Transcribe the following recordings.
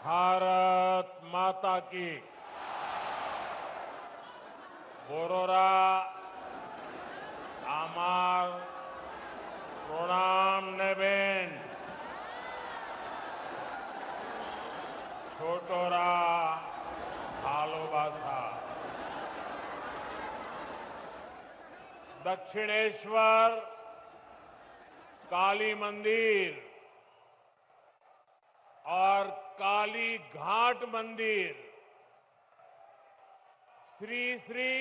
भारत माता की। बोरोरा आमार प्रणाम नेबेन छोटोरा भालोबासा। दक्षिणेश्वर काली मंदिर और काली घाट मंदिर श्री श्री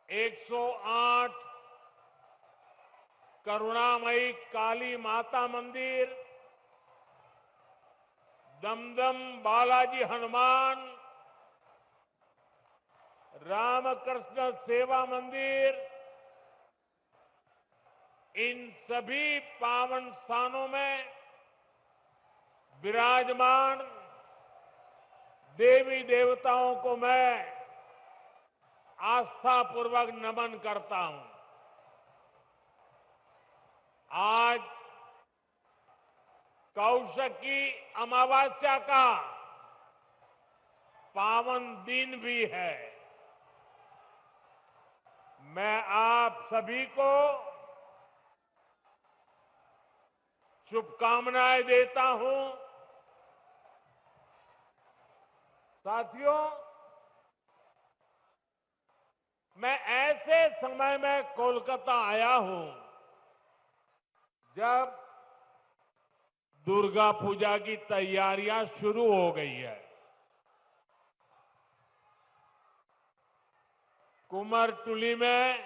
108 करुणामयी काली माता मंदिर, दमदम बालाजी हनुमान, रामकृष्ण सेवा मंदिर, इन सभी पावन स्थानों में विराजमान देवी देवताओं को मैं आस्थापूर्वक नमन करता हूं। आज कौशकी अमावस्या का पावन दिन भी है। मैं आप सभी को शुभकामनाएं देता हूं। साथियों, मैं ऐसे समय में कोलकाता आया हूं जब दुर्गा पूजा की तैयारियां शुरू हो गई है। कुमारटुली में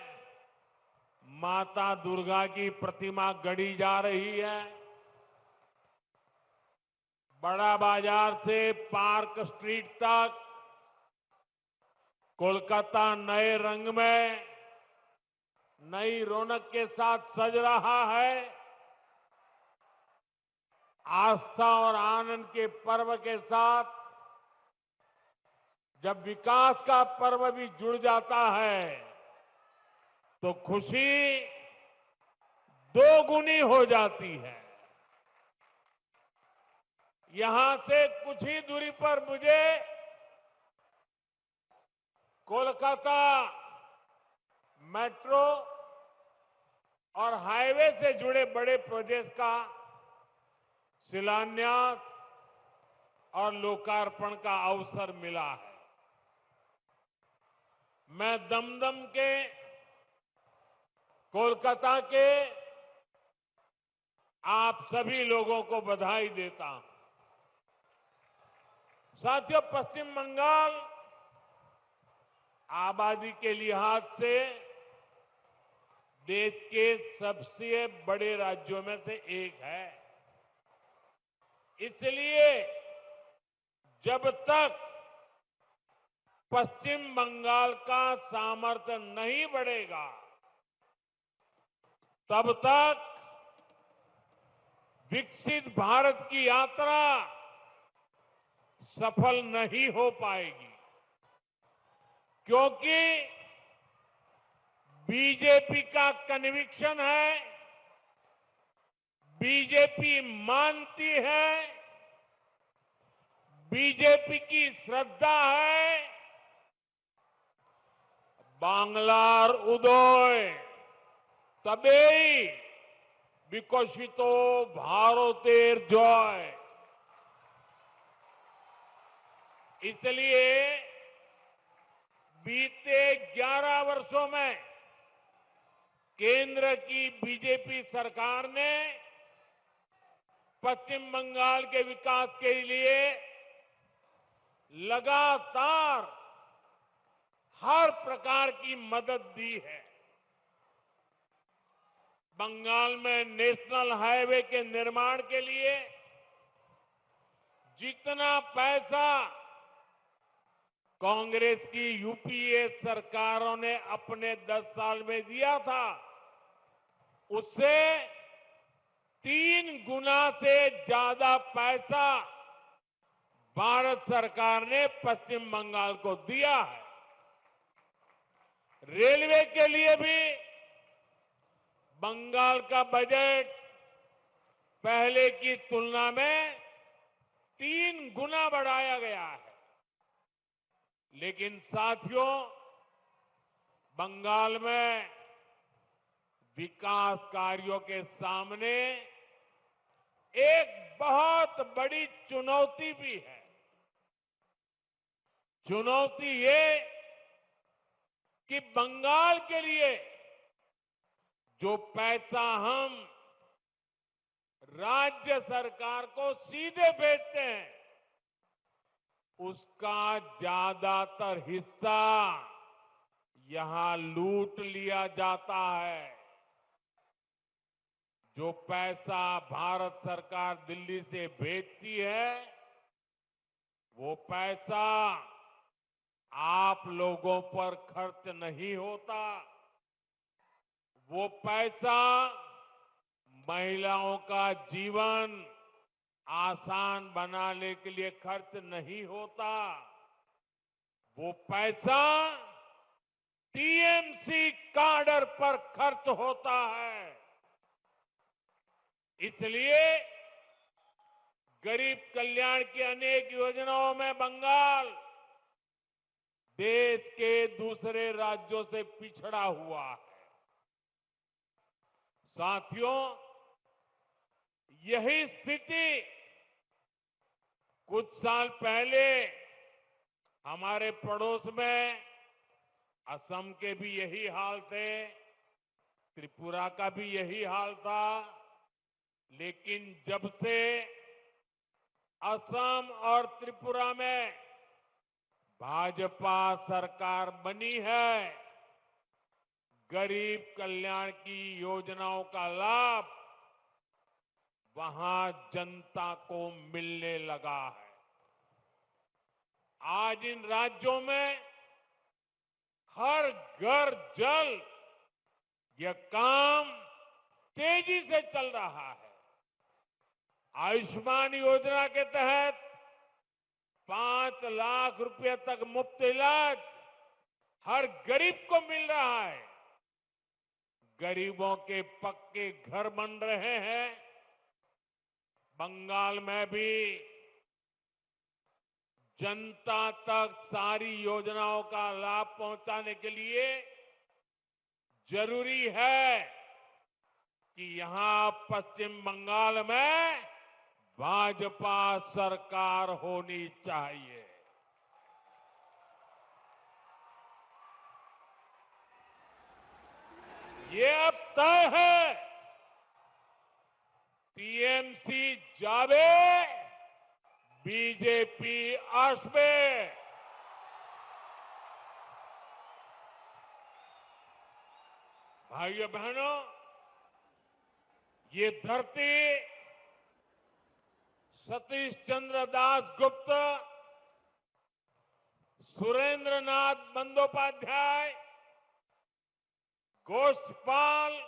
माता दुर्गा की प्रतिमा गढ़ी जा रही है। बड़ा बाजार से पार्क स्ट्रीट तक कोलकाता नए रंग में, नई रौनक के साथ सज रहा है। आस्था और आनंद के पर्व के साथ जब विकास का पर्व भी जुड़ जाता है तो खुशी दोगुनी हो जाती है। यहां से कुछ ही दूरी पर मुझे कोलकाता मेट्रो और हाईवे से जुड़े बड़े प्रोजेक्ट का शिलान्यास और लोकार्पण का अवसर मिला है। मैं दमदम के, कोलकाता के आप सभी लोगों को बधाई देता हूं। साथियों, पश्चिम बंगाल आबादी के लिहाज से देश के सबसे बड़े राज्यों में से एक है। इसलिए जब तक पश्चिम बंगाल का सामर्थ्य नहीं बढ़ेगा तब तक विकसित भारत की यात्रा सफल नहीं हो पाएगी, क्योंकि बीजेपी का कन्विक्शन है, बीजेपी मानती है, बीजेपी की श्रद्धा है, बांग्लार उदय तबेई विकसितो भारतेर जय। इसलिए बीते 11 वर्षों में केंद्र की बीजेपी सरकार ने पश्चिम बंगाल के विकास के लिए लगातार हर प्रकार की मदद दी है। बंगाल में नेशनल हाईवे के निर्माण के लिए जितना पैसा कांग्रेस की यूपीए सरकारों ने अपने 10 साल में दिया था, उससे 3 गुना से ज्यादा पैसा भारत सरकार ने पश्चिम बंगाल को दिया है। रेलवे के लिए भी बंगाल का बजट पहले की तुलना में गुना बढ़ाया गया है। लेकिन साथियों, बंगाल में विकास कार्यों के सामने एक बहुत बड़ी चुनौती भी है। चुनौती ये कि बंगाल के लिए जो पैसा हम राज्य सरकार को सीधे भेजते हैं, उसका ज्यादातर हिस्सा यहां लूट लिया जाता है। जो पैसा भारत सरकार दिल्ली से भेजती है, वो पैसा आप लोगों पर खर्च नहीं होता। वो पैसा महिलाओं का जीवन आसान बनाने के लिए खर्च नहीं होता। वो पैसा टीएमसी काडर पर खर्च होता है। इसलिए गरीब कल्याण की अनेक योजनाओं में बंगाल देश के दूसरे राज्यों से पिछड़ा हुआ है। साथियों, यही स्थिति कुछ साल पहले हमारे पड़ोस में असम के भी यही हाल थे, त्रिपुरा का भी यही हाल था। लेकिन जब से असम और त्रिपुरा में भाजपा सरकार बनी है, गरीब कल्याण की योजनाओं का लाभ वहां जनता को मिलने लगा है। आज इन राज्यों में हर घर जल यह काम तेजी से चल रहा है। आयुष्मान योजना के तहत 5 लाख रुपए तक मुफ्त इलाज हर गरीब को मिल रहा है। गरीबों के पक्के घर बन रहे हैं। बंगाल में भी जनता तक सारी योजनाओं का लाभ पहुंचाने के लिए जरूरी है कि यहां पश्चिम बंगाल में भाजपा सरकार होनी चाहिए। ये अब तय है। टीएमसी जावे, बीजेपी आसबे। भाइयों बहनों, ये धरती सतीश चंद्र दास गुप्त, सुरेंद्र नाथ बंदोपाध्याय, गोष्ठपाल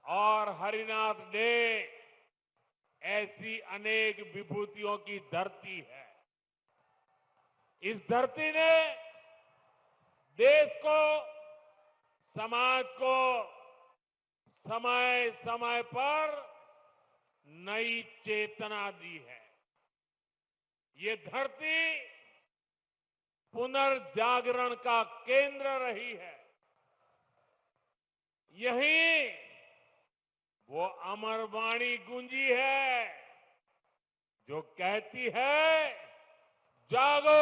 और हरिनाथ डे ऐसी अनेक विभूतियों की धरती है। इस धरती ने देश को, समाज को समय समय पर नई चेतना दी है। ये धरती पुनर्जागरण का केंद्र रही है। यही वो अमर वाणी गूंजी है जो कहती है, जागो,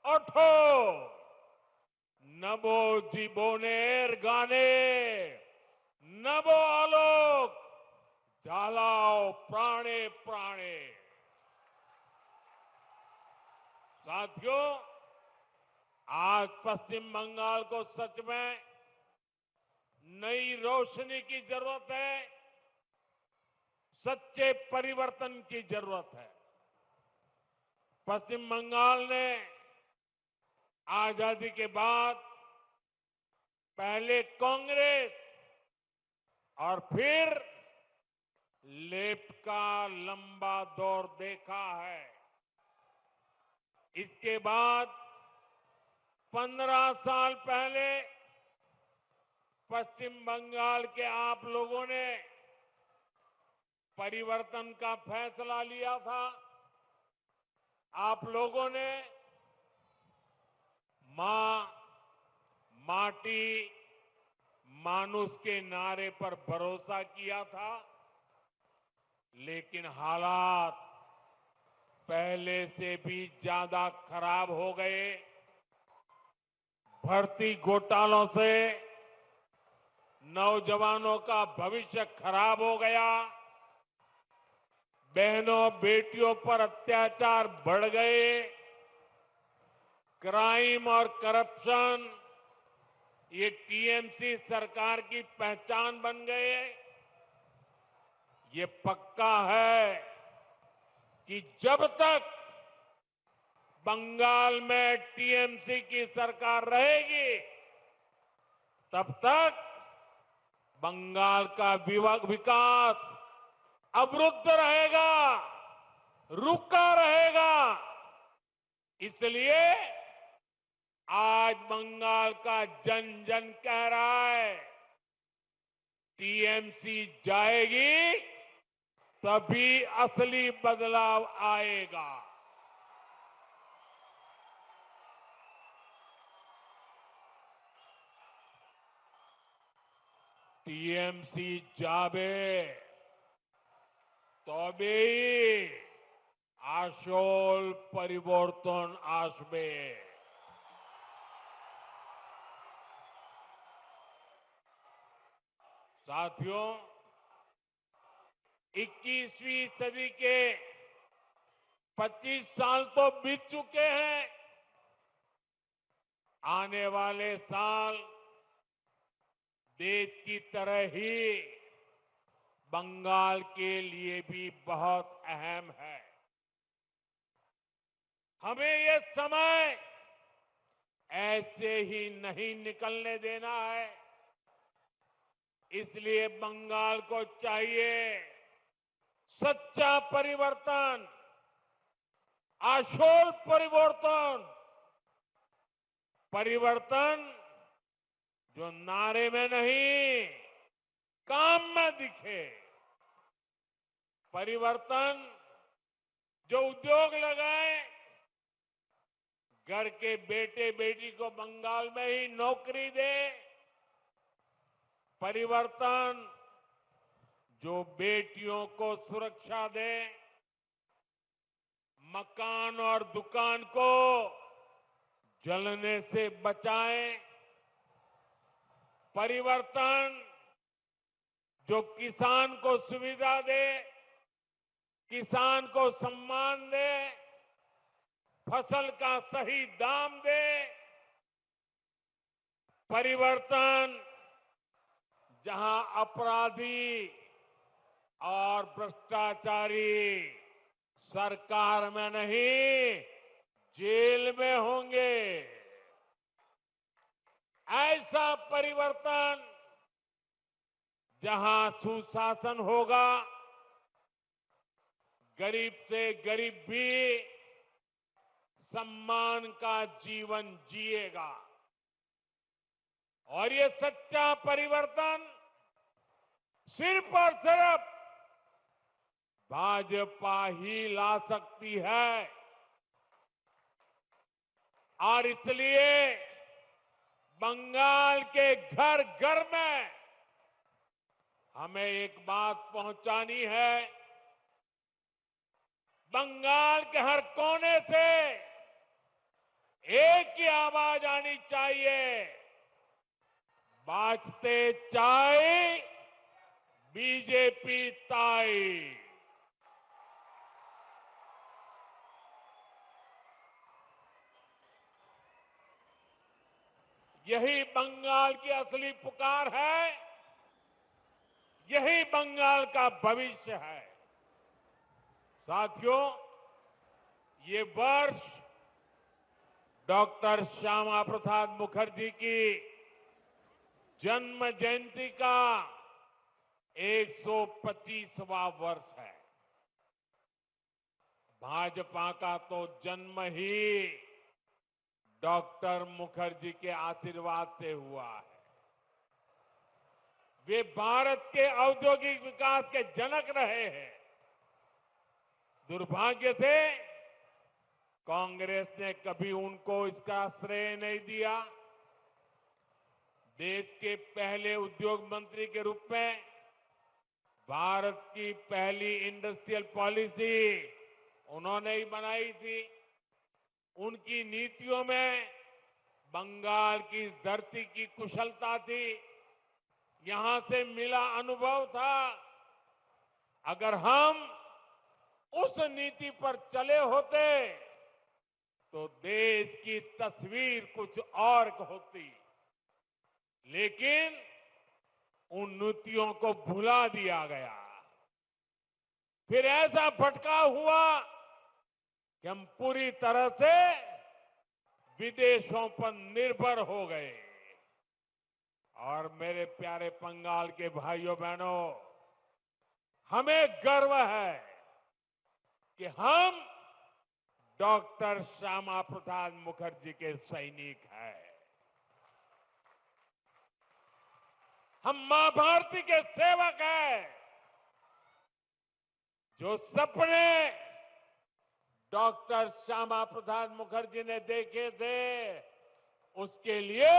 उठो, नभो जीवोनेर गाने, नभो आलोक, झालाओ प्राणे प्राणे। साथियों, आज पश्चिम बंगाल को सच में नई रोशनी की जरूरत है, सच्चे परिवर्तन की जरूरत है। पश्चिम बंगाल ने आजादी के बाद पहले कांग्रेस और फिर लेफ्ट का लंबा दौर देखा है। इसके बाद 15 साल पहले पश्चिम बंगाल के आप लोगों ने परिवर्तन का फैसला लिया था। आप लोगों ने मां, माटी, मानुष के नारे पर भरोसा किया था, लेकिन हालात पहले से भी ज्यादा खराब हो गए। भर्ती घोटालों से नौजवानों का भविष्य खराब हो गया। बहनों बेटियों पर अत्याचार बढ़ गए। क्राइम और करप्शन ये टीएमसी सरकार की पहचान बन गए। ये पक्का है कि जब तक बंगाल में टीएमसी की सरकार रहेगी, तब तक बंगाल का विकास अवरुद्ध रहेगा, रुका रहेगा। इसलिए आज बंगाल का जन जन कह रहा है, टीएमसी जाएगी तभी असली बदलाव आएगा। टीएमसी जाबे तबेई आशोल परिवर्तन आसबे। साथियों, 21वीं सदी के 25 साल तो बीत चुके हैं। आने वाले साल देश की तरह ही बंगाल के लिए भी बहुत अहम है। हमें ये समय ऐसे ही नहीं निकलने देना है। इसलिए बंगाल को चाहिए सच्चा परिवर्तन, आशोल परिवर्तन, परिवर्तन जो नारे में नहीं, काम में दिखे। परिवर्तन जो उद्योग लगाए, घर के बेटे बेटी को बंगाल में ही नौकरी दे। परिवर्तन जो बेटियों को सुरक्षा दे, मकान और दुकान को जलने से बचाए। परिवर्तन जो किसान को सुविधा दे, किसान को सम्मान दे, फसल का सही दाम दे। परिवर्तन जहां अपराधी और भ्रष्टाचारी सरकार में नहीं, जेल में होंगे। ऐसा परिवर्तन जहां सुशासन होगा, गरीब से गरीब भी सम्मान का जीवन जिएगा। और ये सच्चा परिवर्तन सिर्फ और सिर्फ भाजपा ही ला सकती है। और इसलिए बंगाल के घर घर में हमें एक बात पहुंचानी है। बंगाल के हर कोने से एक ही आवाज आनी चाहिए, बाजते चाय बीजेपी ताई। यही बंगाल की असली पुकार है, यही बंगाल का भविष्य है। साथियों, ये वर्ष डॉक्टर श्यामा प्रसाद मुखर्जी की जन्म जयंती का 125वां वर्ष है। भाजपा का तो जन्म ही डॉक्टर मुखर्जी के आशीर्वाद से हुआ है। वे भारत के औद्योगिक विकास के जनक रहे हैं। दुर्भाग्य से कांग्रेस ने कभी उनको इसका श्रेय नहीं दिया। देश के पहले उद्योग मंत्री के रूप में भारत की पहली इंडस्ट्रियल पॉलिसी उन्होंने ही बनाई थी। उनकी नीतियों में बंगाल की इस धरती की कुशलता थी, यहां से मिला अनुभव था। अगर हम उस नीति पर चले होते तो देश की तस्वीर कुछ और होती, लेकिन उन नीतियों को भुला दिया गया। फिर ऐसा भटकाव हुआ कि हम पूरी तरह से विदेशों पर निर्भर हो गए। और मेरे प्यारे बंगाल के भाइयों बहनों, हमें गर्व है कि हम डॉक्टर श्यामा प्रसाद मुखर्जी के सैनिक हैं। हम मां भारती के सेवक हैं। जो सपने डॉक्टर श्यामा प्रसाद मुखर्जी ने देखे थे, उसके लिए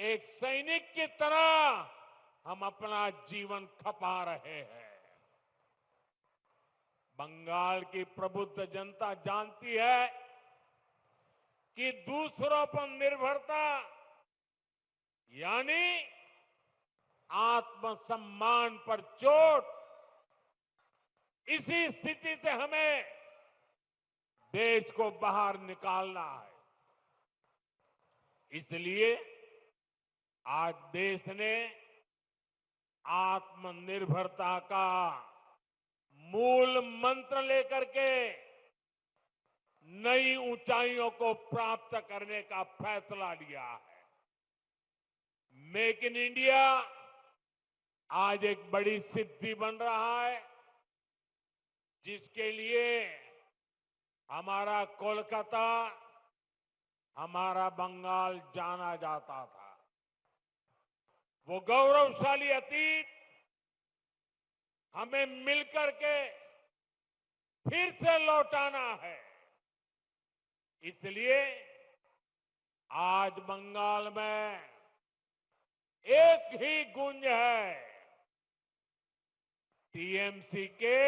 एक सैनिक की तरह हम अपना जीवन खपा रहे हैं। बंगाल की प्रबुद्ध जनता जानती है कि दूसरों पर निर्भरता यानी आत्मसम्मान पर चोट। इसी स्थिति से हमें देश को बाहर निकालना है। इसलिए आज देश ने आत्मनिर्भरता का मूल मंत्र लेकर के नई ऊंचाइयों को प्राप्त करने का फैसला लिया है। मेक इन इंडिया आज एक बड़ी सिद्धि बन रहा है, जिसके लिए हमारा कोलकाता, हमारा बंगाल जाना जाता था। वो गौरवशाली अतीत हमें मिलकर के फिर से लौटाना है। इसलिए आज बंगाल में एक ही गूंज है, टीएमसी के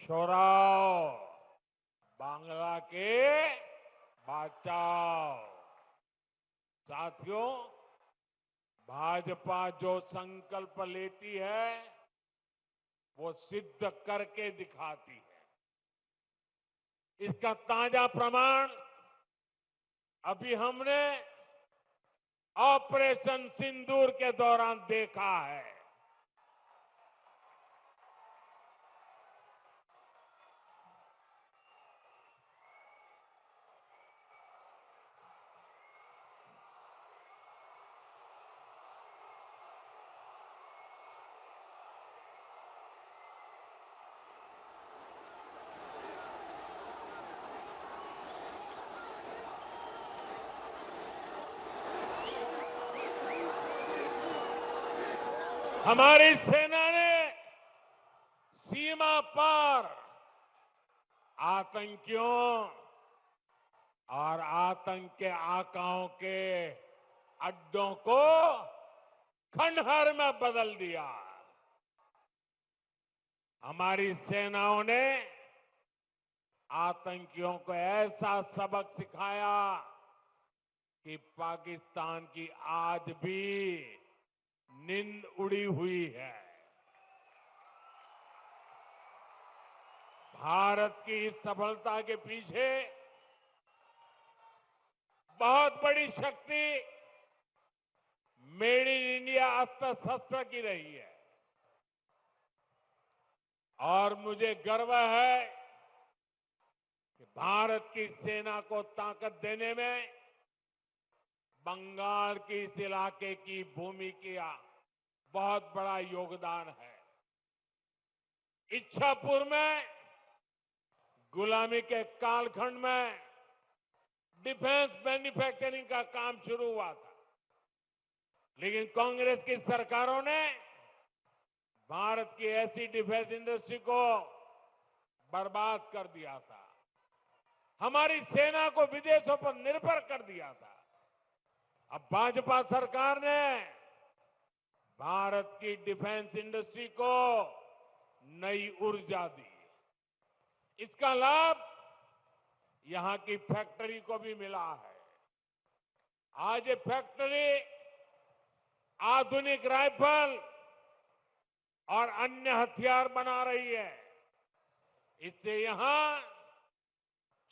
शोराव, बांग्ला के बचाओ। साथियों, भाजपा जो संकल्प लेती है वो सिद्ध करके दिखाती है। इसका ताजा प्रमाण अभी हमने ऑपरेशन सिंदूर के दौरान देखा है। हमारी सेना ने सीमा पार आतंकियों और आतंक के आकाओं के अड्डों को खंडहर में बदल दिया। हमारी सेनाओं ने आतंकियों को ऐसा सबक सिखाया कि पाकिस्तान की आज भी नींद उड़ी हुई है। भारत की इस सफलता के पीछे बहुत बड़ी शक्ति मेड इन इंडिया अस्त्र शस्त्र की रही है। और मुझे गर्व है कि भारत की सेना को ताकत देने में बंगाल के इस इलाके की भूमि का बहुत बड़ा योगदान है। इच्छापुर में गुलामी के कालखंड में डिफेंस मैन्युफैक्चरिंग का काम शुरू हुआ था, लेकिन कांग्रेस की सरकारों ने भारत की ऐसी डिफेंस इंडस्ट्री को बर्बाद कर दिया था। हमारी सेना को विदेशों पर निर्भर कर दिया था। अब भाजपा सरकार ने भारत की डिफेंस इंडस्ट्री को नई ऊर्जा दी। इसका लाभ यहां की फैक्ट्री को भी मिला है। आज ये फैक्ट्री आधुनिक राइफल और अन्य हथियार बना रही है। इससे यहां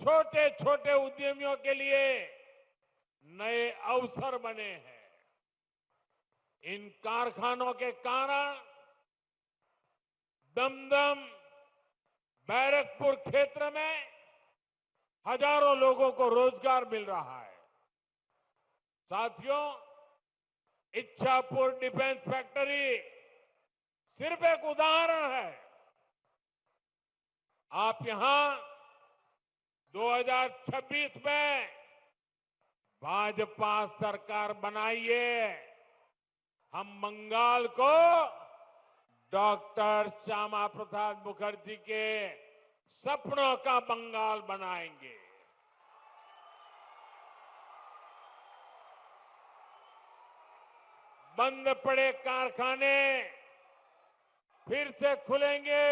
छोटे छोटे उद्यमियों के लिए नए अवसर बने हैं। इन कारखानों के कारण दमदम, बैरकपुर क्षेत्र में हजारों लोगों को रोजगार मिल रहा है। साथियों, इच्छापुर डिफेंस फैक्ट्री सिर्फ एक उदाहरण है। आप यहां 2026 में भाजपा सरकार बनाइए। हम बंगाल को डॉक्टर श्यामा प्रसाद मुखर्जी के सपनों का बंगाल बनाएंगे। बंद पड़े कारखाने फिर से खुलेंगे,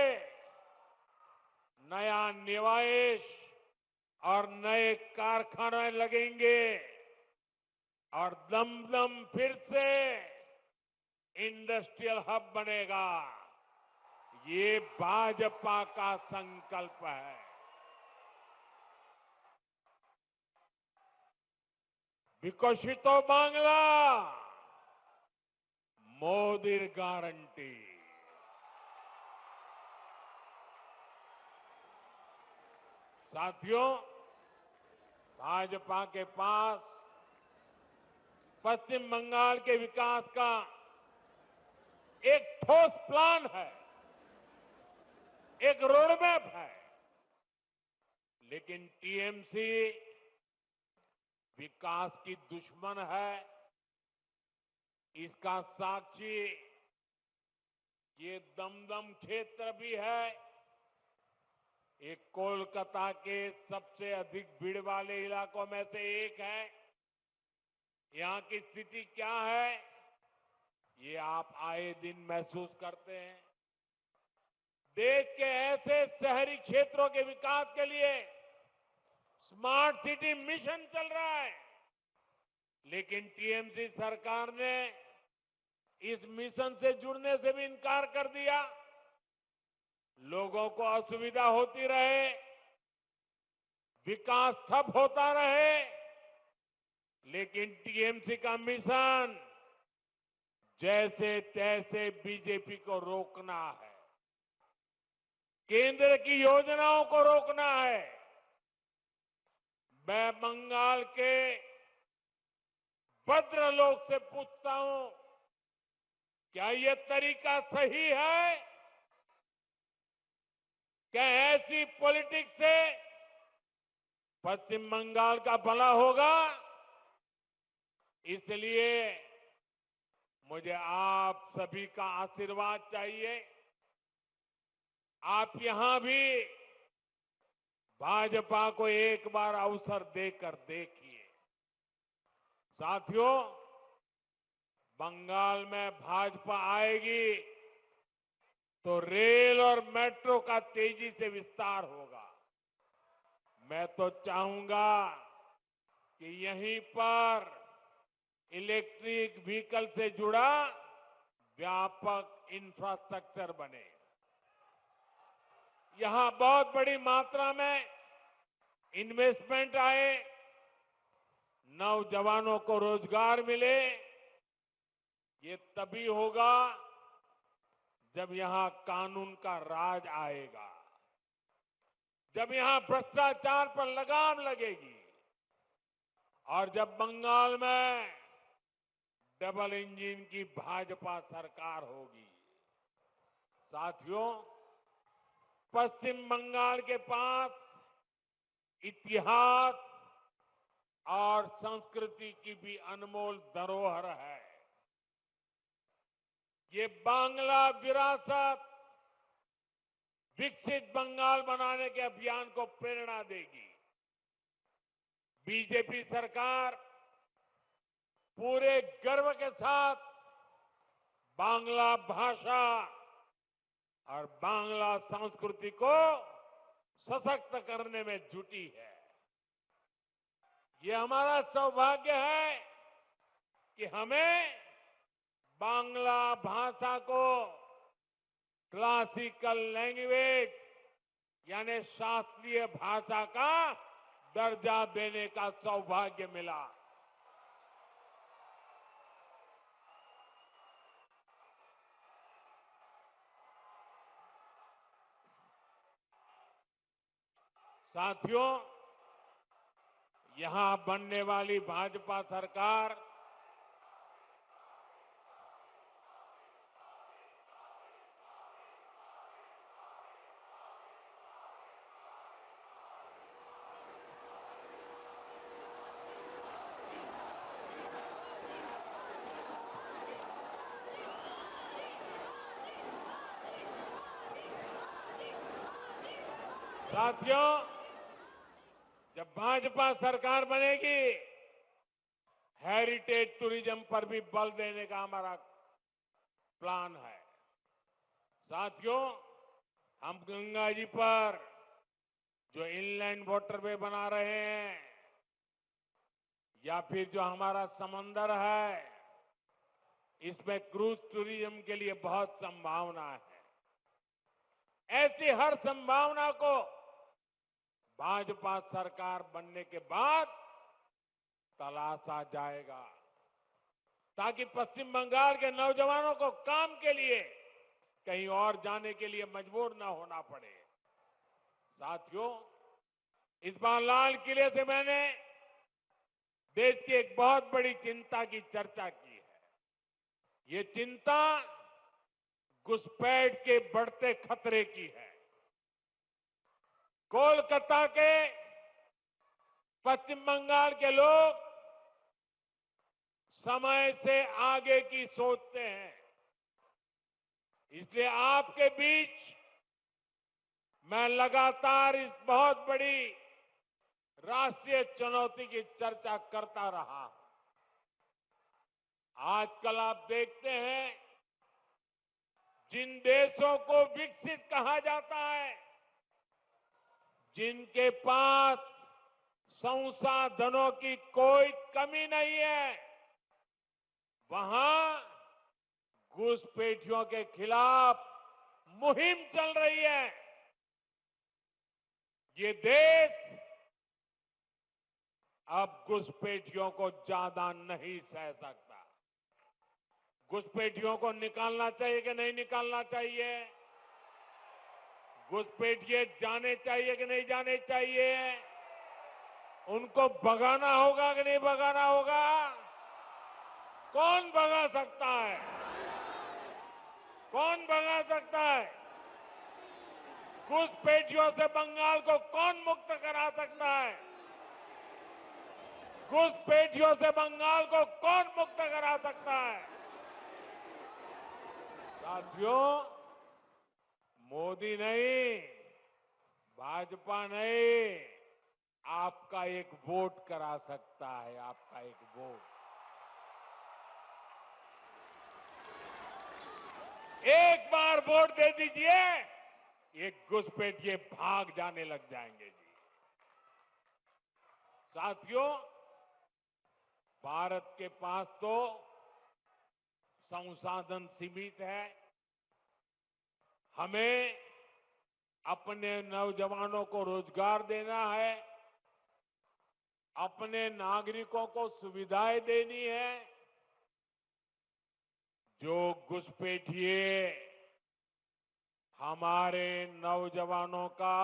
नया निवेश और नए कारखाने लगेंगे और दमदम फिर से इंडस्ट्रियल हब बनेगा। ये भाजपा का संकल्प है। विकसितो बांग्ला, मोदी गारंटी। साथियों, भाजपा के पास पश्चिम बंगाल के विकास का एक ठोस प्लान है, एक रोडमैप है। लेकिन टीएमसी विकास की दुश्मन है। इसका साक्षी ये दमदम क्षेत्र भी है। ये कोलकाता के सबसे अधिक भीड़ वाले इलाकों में से एक है। यहां की स्थिति क्या है, ये आप आए दिन महसूस करते हैं। देश के ऐसे शहरी क्षेत्रों के विकास के लिए स्मार्ट सिटी मिशन चल रहा है, लेकिन टीएमसी सरकार ने इस मिशन से जुड़ने से भी इनकार कर दिया। लोगों को असुविधा होती रहे, विकास ठप होता रहे, लेकिन टीएमसी का मिशन जैसे तैसे बीजेपी को रोकना है, केंद्र की योजनाओं को रोकना है। मैं बंगाल के भद्रलोक से पूछता हूं, क्या यह तरीका सही है? क्या ऐसी पॉलिटिक्स से पश्चिम बंगाल का भला होगा? इसलिए मुझे आप सभी का आशीर्वाद चाहिए। आप यहां भी भाजपा को एक बार अवसर देकर देखिए। साथियों, बंगाल में भाजपा आएगी तो रेल और मेट्रो का तेजी से विस्तार होगा। मैं तो चाहूंगा कि यहीं पर इलेक्ट्रिक व्हीकल से जुड़ा व्यापक इंफ्रास्ट्रक्चर बने। यहां बहुत बड़ी मात्रा में इन्वेस्टमेंट आए, नौजवानों को रोजगार मिले। ये तभी होगा जब यहां कानून का राज आएगा, जब यहां भ्रष्टाचार पर लगाम लगेगी और जब बंगाल में डबल इंजन की भाजपा सरकार होगी। साथियों, पश्चिम बंगाल के पास इतिहास और संस्कृति की भी अनमोल धरोहर है। ये बांग्ला विरासत विकसित बंगाल बनाने के अभियान को प्रेरणा देगी। बीजेपी सरकार पूरे गर्व के साथ बांग्ला भाषा और बांग्ला संस्कृति को सशक्त करने में जुटी है। ये हमारा सौभाग्य है कि हमें बांग्ला भाषा को क्लासिकल लैंग्वेज यानी शास्त्रीय भाषा का दर्जा देने का सौभाग्य मिला। साथियों, यहां बनने वाली भाजपा सरकार साथियों, जब भाजपा सरकार बनेगी, हेरिटेज टूरिज्म पर भी बल देने का हमारा प्लान है। साथियों, हम गंगा जी पर जो इनलैंड वाटरवे बना रहे हैं या फिर जो हमारा समंदर है, इसमें क्रूज टूरिज्म के लिए बहुत संभावना है। ऐसी हर संभावना को भाजपा सरकार बनने के बाद तलाशा जाएगा ताकि पश्चिम बंगाल के नौजवानों को काम के लिए कहीं और जाने के लिए मजबूर न होना पड़े। साथियों, इस बार लाल किले से मैंने देश की एक बहुत बड़ी चिंता की चर्चा की है। ये चिंता घुसपैठ के बढ़ते खतरे की है। कोलकाता के पश्चिम बंगाल के लोग समय से आगे की सोचते हैं। इसलिए आपके बीच मैं लगातार इस बहुत बड़ी राष्ट्रीय चुनौती की चर्चा करता रहा हूं। आजकल आप देखते हैं, जिन देशों को विकसित कहा जाता है, जिनके पास संसाधनों की कोई कमी नहीं है, वहां घुसपैठियों के खिलाफ मुहिम चल रही है। ये देश अब घुसपैठियों को ज्यादा नहीं सह सकता। घुसपैठियों को निकालना चाहिए कि नहीं निकालना चाहिए? घुसपैठिए जाने चाहिए कि नहीं जाने चाहिए? उनको भगाना होगा कि नहीं भगाना होगा? कौन भगा सकता है? कौन भगा सकता है? घुसपैठियों से बंगाल को कौन मुक्त करा सकता है? घुसपैठियों से बंगाल को कौन मुक्त करा सकता है? साथियों, मोदी नहीं, भाजपा नहीं, आपका एक वोट करा सकता है। आपका एक वोट, एक बार वोट दे दीजिए, ये घुसपैठिए भाग जाने लग जाएंगे जी। साथियों, भारत के पास तो संसाधन सीमित है। हमें अपने नौजवानों को रोजगार देना है, अपने नागरिकों को सुविधाएं देनी है। जो घुसपैठिए हमारे नौजवानों का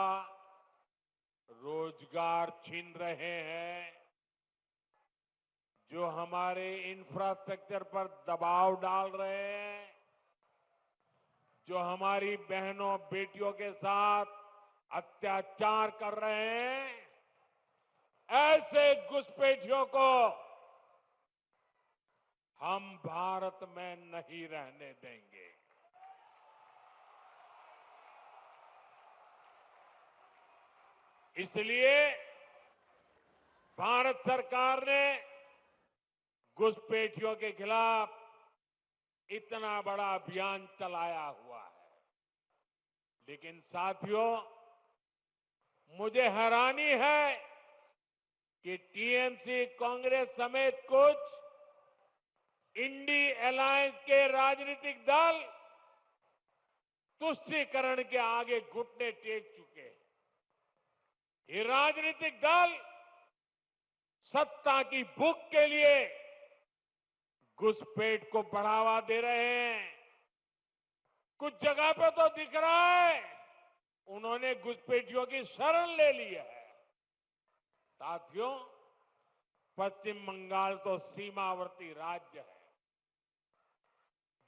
रोजगार छीन रहे हैं, जो हमारे इंफ्रास्ट्रक्चर पर दबाव डाल रहे हैं, जो हमारी बहनों बेटियों के साथ अत्याचार कर रहे हैं, ऐसे घुसपैठियों को हम भारत में नहीं रहने देंगे। इसलिए भारत सरकार ने घुसपैठियों के खिलाफ इतना बड़ा अभियान चलाया हुआ है, लेकिन साथियों, मुझे हैरानी है कि टीएमसी, कांग्रेस समेत कुछ इंडी अलायंस के राजनीतिक दल तुष्टीकरण के आगे घुटने टेक चुके हैं। ये राजनीतिक दल सत्ता की भूख के लिए घुसपैठ को बढ़ावा दे रहे हैं। कुछ जगह पे तो दिख रहा है उन्होंने घुसपैठियों की शरण ले ली है। साथियों, पश्चिम बंगाल तो सीमावर्ती राज्य है।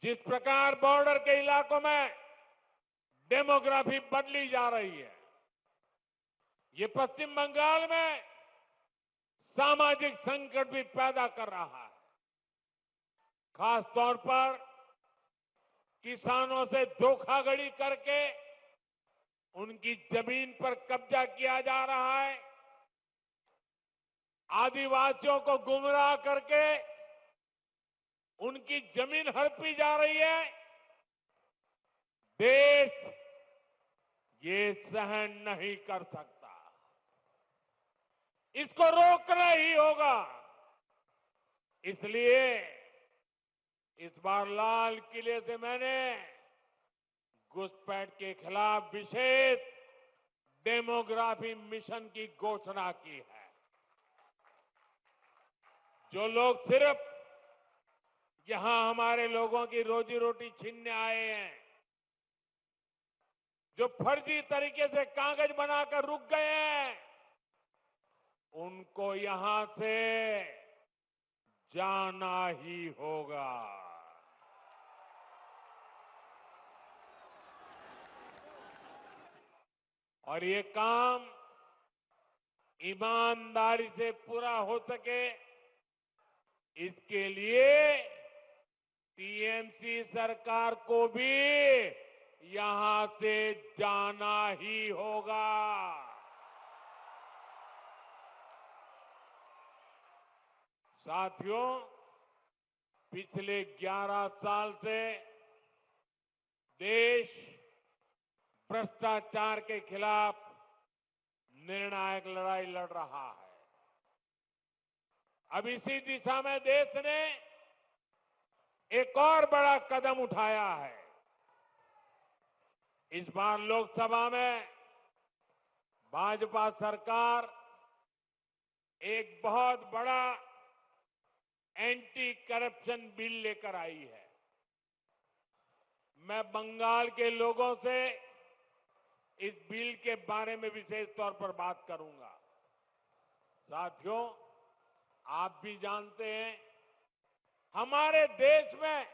जिस प्रकार बॉर्डर के इलाकों में डेमोग्राफी बदली जा रही है, ये पश्चिम बंगाल में सामाजिक संकट भी पैदा कर रहा है। खास तौर पर किसानों से धोखाधड़ी करके उनकी जमीन पर कब्जा किया जा रहा है। आदिवासियों को गुमराह करके उनकी जमीन हड़पी जा रही है। देश ये सहन नहीं कर सकता। इसको रोकना ही होगा। इसलिए इस बार लाल किले से मैंने घुसपैठ के खिलाफ विशेष डेमोग्राफी मिशन की घोषणा की है। जो लोग सिर्फ यहां हमारे लोगों की रोजी रोटी छीनने आए हैं, जो फर्जी तरीके से कागज बनाकर रुक गए हैं, उनको यहां से जाना ही होगा। और ये काम ईमानदारी से पूरा हो सके, इसके लिए टीएमसी सरकार को भी यहां से जाना ही होगा। साथियों, पिछले 11 साल से देश भ्रष्टाचार के खिलाफ निर्णायक लड़ाई लड़ रहा है। अब इसी दिशा में देश ने एक और बड़ा कदम उठाया है। इस बार लोकसभा में भाजपा सरकार एक बहुत बड़ा एंटी करप्शन बिल लेकर आई है। मैं बंगाल के लोगों से इस बिल के बारे में विशेष तौर पर बात करूंगा। साथियों, आप भी जानते हैं, हमारे देश में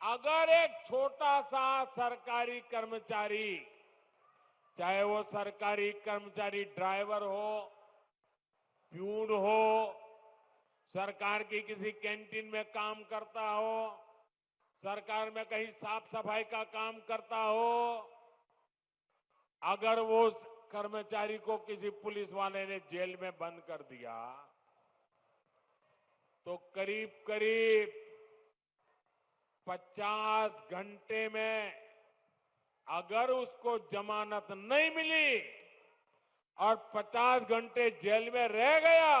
अगर एक छोटा सा सरकारी कर्मचारी, चाहे वो सरकारी कर्मचारी ड्राइवर हो, प्यून हो, सरकार की किसी कैंटीन में काम करता हो, सरकार में कहीं साफ सफाई का काम करता हो, अगर वो कर्मचारी को किसी पुलिस वाले ने जेल में बंद कर दिया, तो करीब करीब 50 घंटे में अगर उसको जमानत नहीं मिली और 50 घंटे जेल में रह गया,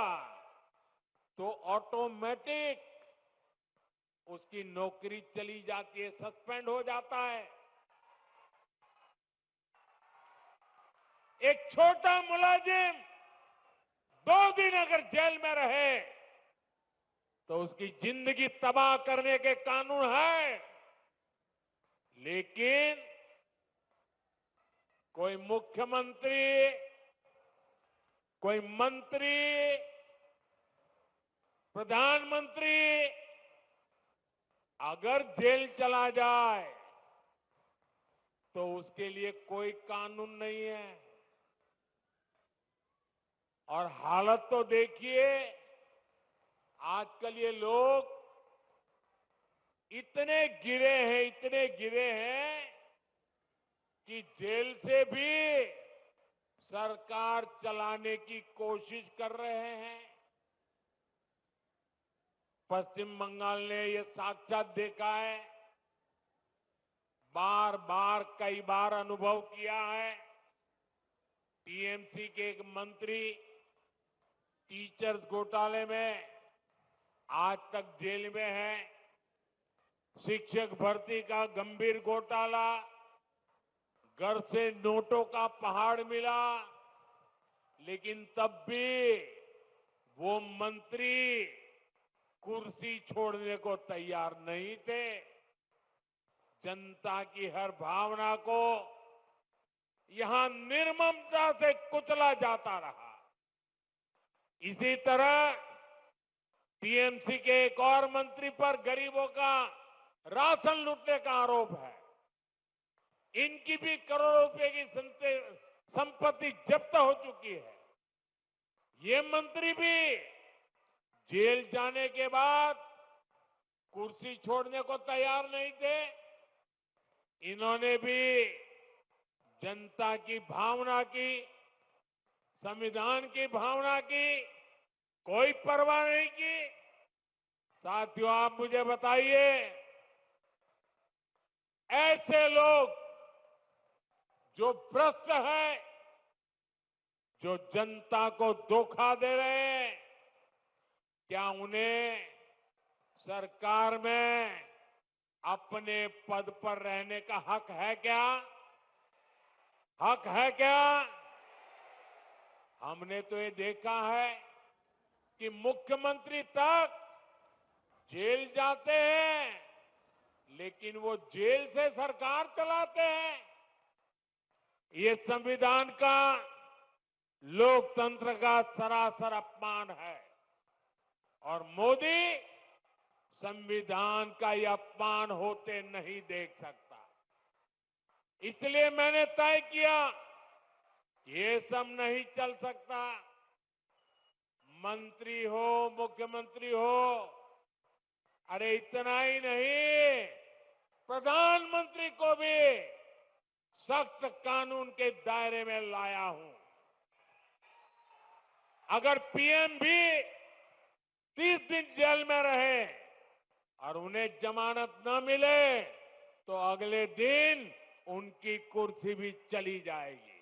तो ऑटोमेटिक उसकी नौकरी चली जाती है, सस्पेंड हो जाता है। एक छोटा मुलाजिम 2 दिन अगर जेल में रहे तो उसकी जिंदगी तबाह करने के कानून है। लेकिन कोई मुख्यमंत्री, कोई मंत्री, प्रधानमंत्री अगर जेल चला जाए तो उसके लिए कोई कानून नहीं है। और हालत तो देखिए, आजकल ये लोग इतने गिरे हैं कि जेल से भी सरकार चलाने की कोशिश कर रहे हैं। पश्चिम बंगाल ने ये साक्षात देखा है, बार बार कई बार अनुभव किया है। टीएमसी के एक मंत्री टीचर्स घोटाले में आज तक जेल में है। शिक्षक भर्ती का गंभीर घोटाला, घर से नोटों का पहाड़ मिला, लेकिन तब भी वो मंत्री कुर्सी छोड़ने को तैयार नहीं थे। जनता की हर भावना को यहां निर्ममता से कुचला जाता रहा। इसी तरह टीएमसी के एक और मंत्री पर गरीबों का राशन लूटने का आरोप है। इनकी भी करोड़ों रुपए की संपत्ति जब्त हो चुकी है। ये मंत्री भी जेल जाने के बाद कुर्सी छोड़ने को तैयार नहीं थे। इन्होंने भी जनता की भावना की, संविधान की भावना की कोई परवाह नहीं की। साथियों, आप मुझे बताइए, ऐसे लोग जो भ्रष्ट हैं, जो जनता को धोखा दे रहे हैं, क्या उन्हें सरकार में अपने पद पर रहने का हक है क्या? हक है क्या? हमने तो ये देखा है कि मुख्यमंत्री तक जेल जाते हैं, लेकिन वो जेल से सरकार चलाते हैं। ये संविधान का, लोकतंत्र का सरासर अपमान है और मोदी संविधान का यह अपमान होते नहीं देख सकता। इसलिए मैंने तय किया ये सब नहीं चल सकता। मंत्री हो, मुख्यमंत्री हो, अरे इतना ही नहीं, प्रधानमंत्री को भी सख्त कानून के दायरे में लाया हूं। अगर पीएम भी 30 दिन जेल में रहे और उन्हें जमानत न मिले तो अगले दिन उनकी कुर्सी भी चली जाएगी।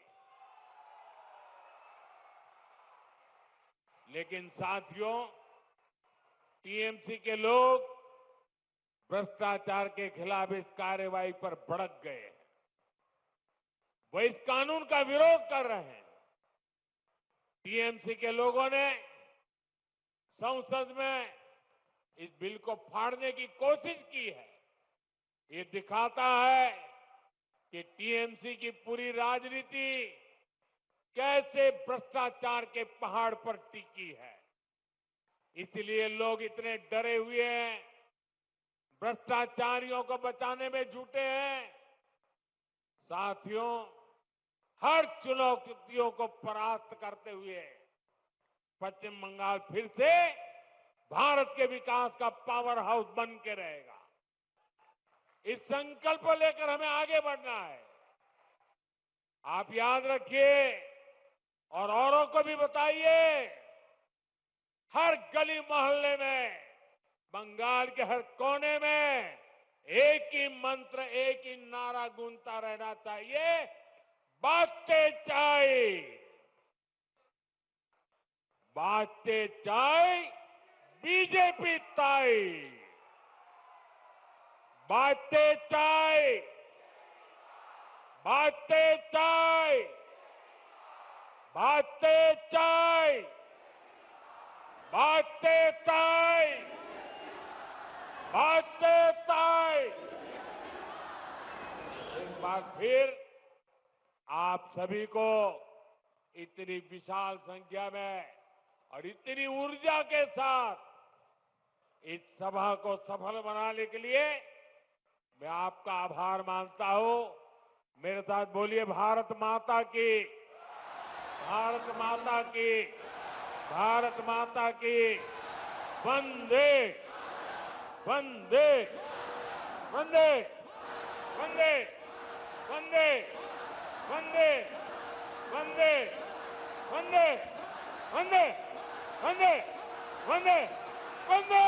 लेकिन साथियों, टीएमसी के लोग भ्रष्टाचार के खिलाफ इस कार्रवाई पर भड़क गए हैं। वो इस कानून का विरोध कर रहे हैं। टीएमसी के लोगों ने संसद में इस बिल को फाड़ने की कोशिश की है। ये दिखाता है कि टीएमसी की पूरी राजनीति कैसे भ्रष्टाचार के पहाड़ पर टिकी है। इसलिए लोग इतने डरे हुए हैं, भ्रष्टाचारियों को बचाने में जुटे हैं। साथियों, हर चुनौतियों को परास्त करते हुए पश्चिम बंगाल फिर से भारत के विकास का पावर हाउस बन के रहेगा। इस संकल्प को लेकर हमें आगे बढ़ना है। आप याद रखिए और औरों को भी बताइए, हर गली मोहल्ले में, बंगाल के हर कोने में एक ही मंत्र, एक ही नारा गूंजता रहना चाहिए, बांटते चाय, बांटते चाय, बीजेपी ताई, बांटते चाय, बांटते चाय, बांटते चाय, बांटते चाय, बांटते चाय। एक बार फिर आप सभी को इतनी विशाल संख्या में और इतनी ऊर्जा के साथ इस सभा को सफल बनाने के लिए मैं आपका आभार मानता हूं। मेरे साथ बोलिए, भारत माता की, भारत माता की, भारत माता की, वंदे वंदे वंदे वंदे वंदे वंदे वंदे वंदे वंदे वंदे वंदे वंदे